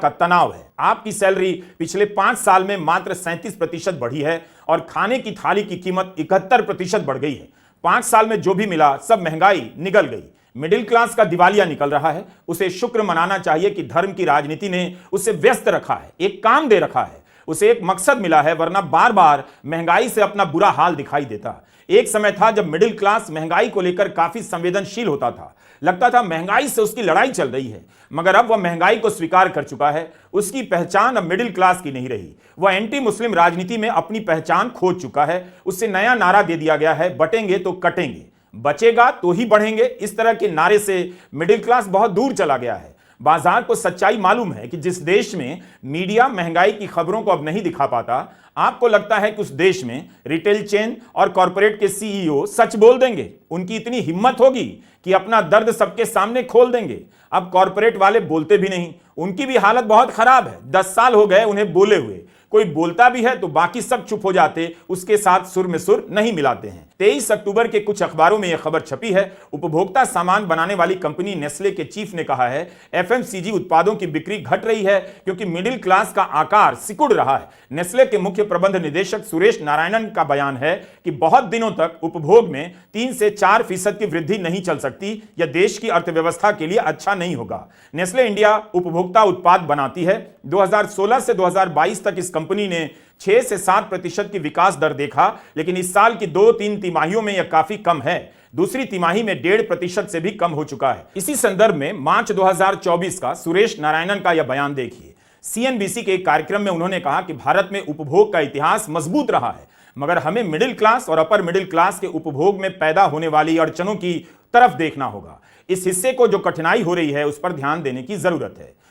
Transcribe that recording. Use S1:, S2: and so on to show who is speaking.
S1: का तनाव है। आपकी सैलरी पिछले 5 साल में मात्र 37% बढ़ी है और खाने की थाली की कीमत 71% बढ़ गई है। 5 साल में जो भी मिला सब महंगाई निगल गई। मिडिल क्लास का दिवालिया निकल रहा है। उसे शुक्र मनाना चाहिए कि धर्म की राजनीति ने उसे व्यस्त रखा है, एक काम दे रखा है, उसे एक मकसद मिला है, वरना बार बार महंगाई से अपना बुरा हाल दिखाई देता। एक समय था जब मिडिल क्लास महंगाई को लेकर काफी संवेदनशील होता था, लगता था महंगाई से उसकी लड़ाई चल रही है, मगर अब वह महंगाई को स्वीकार कर चुका है। उसकी पहचान अब मिडिल क्लास की नहीं रही। वह एंटी मुस्लिम राजनीति में अपनी पहचान खो चुका है। उससे नया नारा दे दिया गया है, बटेंगे तो कटेंगे, बचेगा तो ही बढ़ेंगे। इस तरह के नारे से मिडिल क्लास बहुत दूर चला गया है। बाजार को सच्चाई मालूम है कि जिस देश में मीडिया महंगाई की खबरों को अब नहीं दिखा पाता, आपको लगता है कि उस देश में रिटेल चेन और कॉर्पोरेट के सीईओ सच बोल देंगे? उनकी इतनी हिम्मत होगी कि अपना दर्द सबके सामने खोल देंगे? अब कॉर्पोरेट वाले बोलते भी नहीं, उनकी भी हालत बहुत खराब है। 10 साल हो गए उन्हें बोले हुए। कोई बोलता भी है तो बाकी सब चुप हो जाते, उसके साथ सुर में सुर नहीं मिलाते हैं। 23 अक्टूबर के कुछ अखबारों में यह खबर छपी है। उपभोक्ता सामान बनाने वाली कंपनी नेस्ले के चीफ ने कहा है, एफएमसीजी उत्पादों की बिक्री घट रही है क्योंकि मिडिल क्लास का आकार सिकुड़ रहा है। नेस्ले के मुख्य प्रबंध निदेशक सुरेश नारायणन का बयान है कि बहुत दिनों तक उपभोग में 3 से 4% की वृद्धि नहीं चल सकती। यह देश की अर्थव्यवस्था के लिए अच्छा नहीं होगा। नेस्ले इंडिया उपभोक्ता उत्पाद बनाती है। 2016 से 2022 तक इस कंपनी ने 6 से 7% की विकास दर देखा, लेकिन इस साल की 2-3 तिमाहियों में यह काफी कम है। दूसरी तिमाही में 1.5% से भी कम हो चुका है। इसी संदर्भ में मार्च 2024 का सुरेश नारायणन का यह बयान देखिए। सीएनबीसी के एक कार्यक्रम में उन्होंने कहा कि भारत में उपभोग का इतिहास मजबूत रहा है, मगर हमें मिडिल क्लास और अपर मिडिल क्लास के उपभोग में पैदा होने वाली अड़चनों की तरफ देखना होगा। इस हिस्से को जो कठिनाई हो रही है उस पर ध्यान देने की जरूरत है।